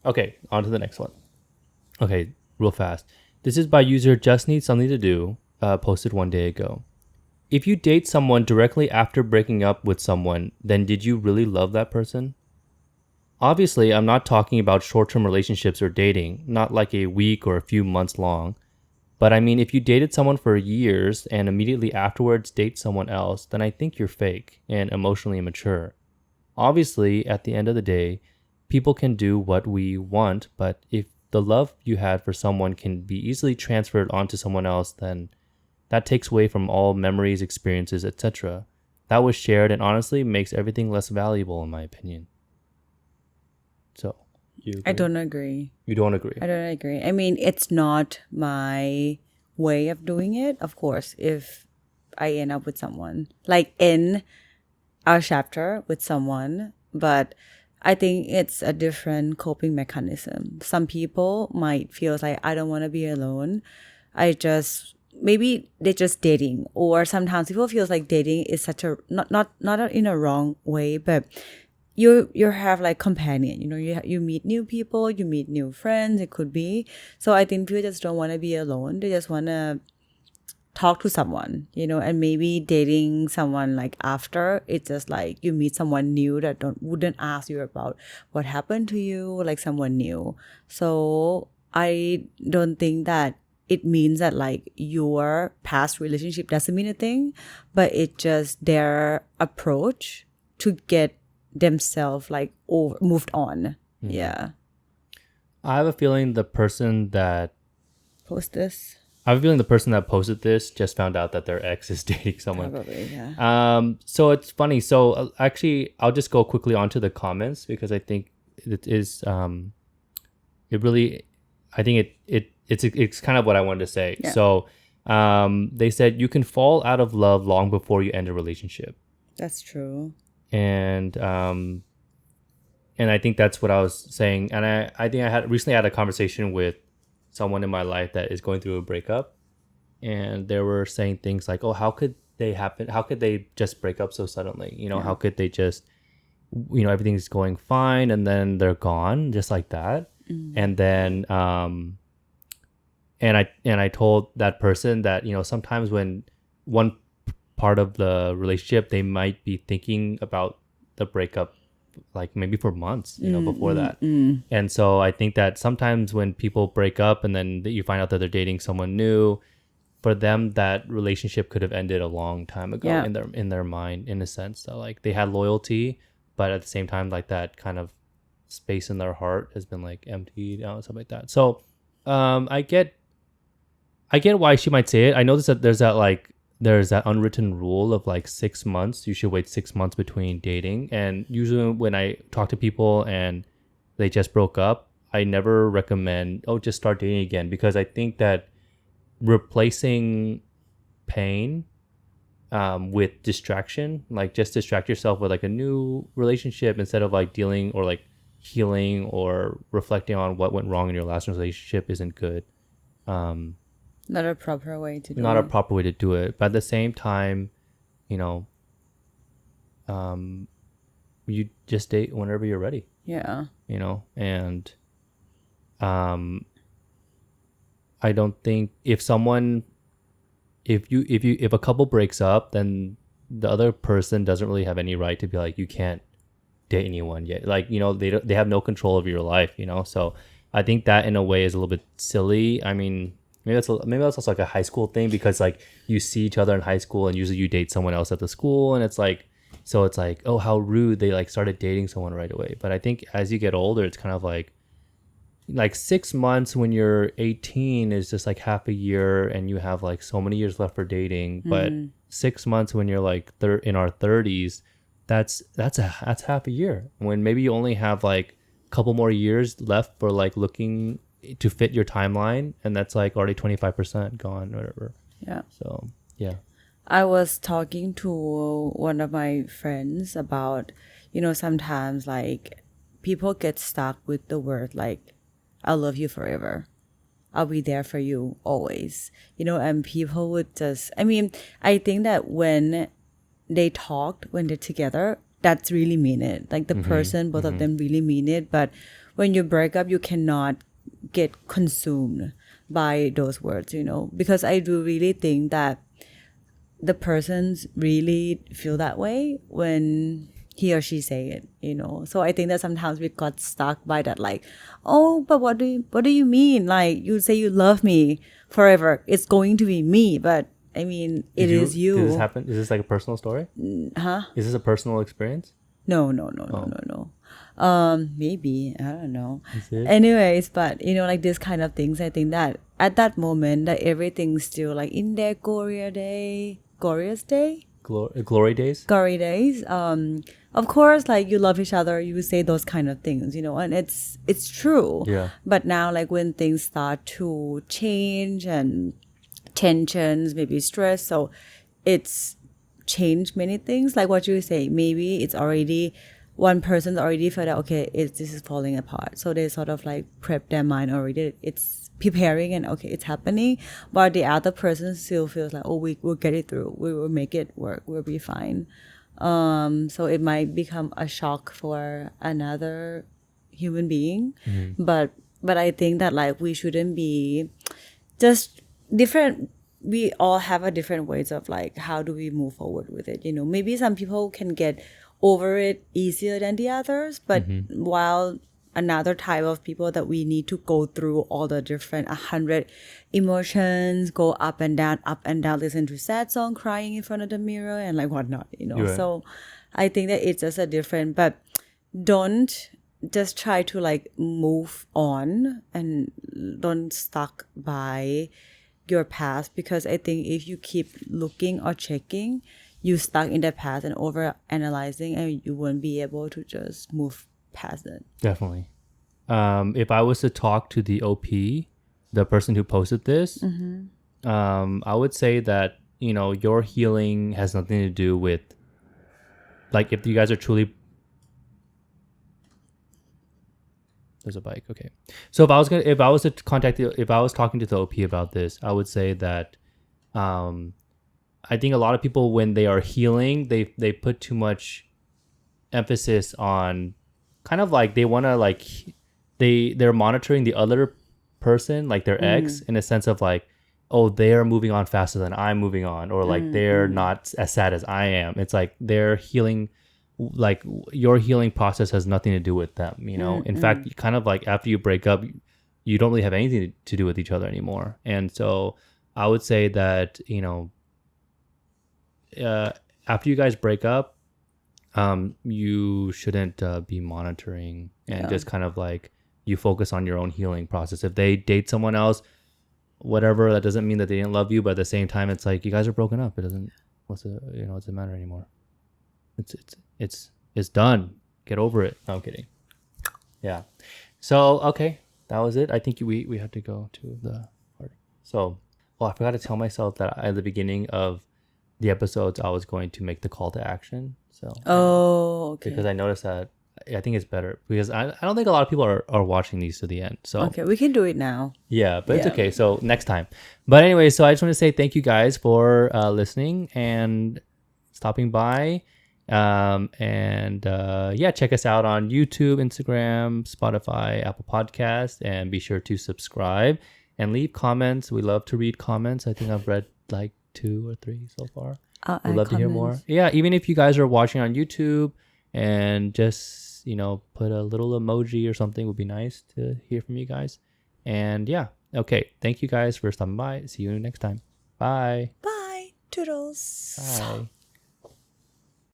Okay, on to the next one. Okay, real fast. This is by user justneedsomethingtodo, posted 1 day ago. If you date someone directly after breaking up with someone, then did you really love that person? Obviously, I'm not talking about short-term relationships or dating, not like a week or a few months long. But I mean, if you dated someone for years and immediately afterwards date someone else, then I think you're fake and emotionally immature. Obviously, at the end of the day, people can do what we want, but if the love you had for someone can be easily transferred onto someone else, then that takes away from all memories, experiences, etc. That was shared and honestly makes everything less valuable, in my opinion. So, you agree? I don't agree. You don't agree? I don't agree. I mean, it's not my way of doing it. Of course, if I end up with someone, like in our chapter with someone, but I think it's a different coping mechanism. Some people might feel like, I don't want to be alone. Maybe they're just dating, or sometimes people feel like dating is such a not in a wrong way, but you have like companion, you meet new people, you meet new friends, it could be. So I think people just don't want to be alone. They just want to talk to someone, and maybe dating someone like after, it's just like you meet someone new that wouldn't ask you about what happened to you, like someone new. So I don't think that it means that like your past relationship doesn't mean a thing, but it just their approach to get themselves like moved on. Mm-hmm. Yeah. I have a feeling the person that posted this just found out that their ex is dating someone. Probably, yeah. So it's funny. So actually, I'll just go quickly onto the comments because I think it is. It really, I think it's kind of what I wanted to say. Yeah. So, they said you can fall out of love long before you end a relationship. That's true. And I think that's what I was saying. And I think I recently had a conversation with someone in my life that is going through a breakup, and they were saying things like, oh, how could they happen? How could they just break up so suddenly? How could they just, everything's going fine and then they're gone just like that. And then, and I told that person that, sometimes when one part of the relationship, they might be thinking about the breakup like maybe for months, before that. And so I think that sometimes when people break up and then you find out that they're dating someone new, for them that relationship could have ended a long time ago. Yeah. in their mind, in a sense. So like they had loyalty, but at the same time, like that kind of space in their heart has been like emptied out, something like that. So I get why she might say it. I noticed that there's that unwritten rule of like 6 months. You should wait 6 months between dating. And usually when I talk to people and they just broke up, I never recommend, just start dating again, because I think that replacing pain with distraction, like just distract yourself with like a new relationship instead of like dealing or like healing or reflecting on what went wrong in your last relationship, isn't good. Not a proper way to do Not it. a proper way to do it. But at the same time, you just date whenever you're ready. Yeah. And I don't think if a couple breaks up, then the other person doesn't really have any right to be like, you can't date anyone yet. Like, they have no control over your life, So I think that in a way is a little bit silly. I mean, maybe that's also like a high school thing, because like you see each other in high school and usually you date someone else at the school, and it's like, oh, how rude, they like started dating someone right away. But I think as you get older, it's kind of like 6 months when you're 18 is just like half a year, and you have like so many years left for dating. But 6 months when you're like in our 30s, that's half a year, when maybe you only have like a couple more years left for like looking to fit your timeline, and that's like already 25% gone, whatever. Yeah. So yeah. I was talking to one of my friends about, sometimes like people get stuck with the word like, I'll love you forever, I'll be there for you always, and people would just, I think that when they talked, when they're together, that's really mean it. Like the person, both of them really mean it. But when you break up, you cannot get consumed by those words, because I do really think that the persons really feel that way when he or she say it. So I think that sometimes we got stuck by that, like, oh, but what do you mean? Like, you say you love me forever, it's going to be me, but I mean, it is you. Did this happen? Is this like a personal story? Huh? Is this a personal experience? No. Maybe, I don't know. Is it? Anyways, but like this kind of things, I think that at that moment that everything's still like in their glorious day. Glory days. Glory days. Of course, like, you love each other, you say those kind of things, and it's true. Yeah. But now, like, when things start to change and tensions, maybe stress, so it's changed many things. Like what you say, maybe it's already one person's already felt that, okay, this is falling apart, so they sort of like prep their mind already, it's preparing, and okay, it's happening, but the other person still feels like, oh, we will get it through, we will make it work, we'll be fine. So it might become a shock for another human being. But I think that, like, we shouldn't be just different. We all have a different ways of, like, how do we move forward with it. Maybe some people can get over it easier than the others, but while another type of people that we need to go through all the different 100 emotions, go up and down, listen to sad song, crying in front of the mirror and like whatnot, Right. So I think that it's just a different, but don't just try to like move on and don't stuck by your past, because I think if you keep looking or checking, you stuck in the past and over analyzing, and you won't be able to just move past it. Definitely. If I was to talk to the OP, the person who posted this, I would say that, your healing has nothing to do with, like, if you guys are truly... There's a bike. Okay. So if I was talking to the OP about this, I would say that, I think a lot of people, when they are healing, they put too much emphasis on kind of like they want to like they're monitoring the other person, like their ex, in a sense of like, oh, they're moving on faster than I'm moving on, or like they're not as sad as I am. It's like they're healing, like your healing process has nothing to do with them, In fact, kind of like after you break up, you don't really have anything to do with each other anymore. And so I would say that, after you guys break up, you shouldn't be monitoring, and just kind of like you focus on your own healing process. If they date someone else, whatever, that doesn't mean that they didn't love you, but at the same time, it's like you guys are broken up. It doesn't, what's it matter anymore? It's done. Get over it. No, I'm kidding. Yeah. So okay, that was it. I think we have to go to the party. So, I forgot to tell myself that at the beginning of the episodes, I was going to make the call to action. So okay. Because I noticed that I think it's better, because I don't think a lot of people are watching these to the end. So okay, we can do it now. Yeah, but it's okay. So next time. But anyway, so I just want to say thank you guys for listening and stopping by. Check us out on YouTube, Instagram, Spotify, Apple Podcasts, and be sure to subscribe and leave comments. We love to read comments. I think I've read like 2 or 3 so far. We'd love to hear more. Yeah, even if you guys are watching on YouTube, and just put a little emoji or something, would be nice to hear from you guys. And yeah, okay, thank you guys for stopping by. See you next time. Bye. Bye. Toodles. Bye.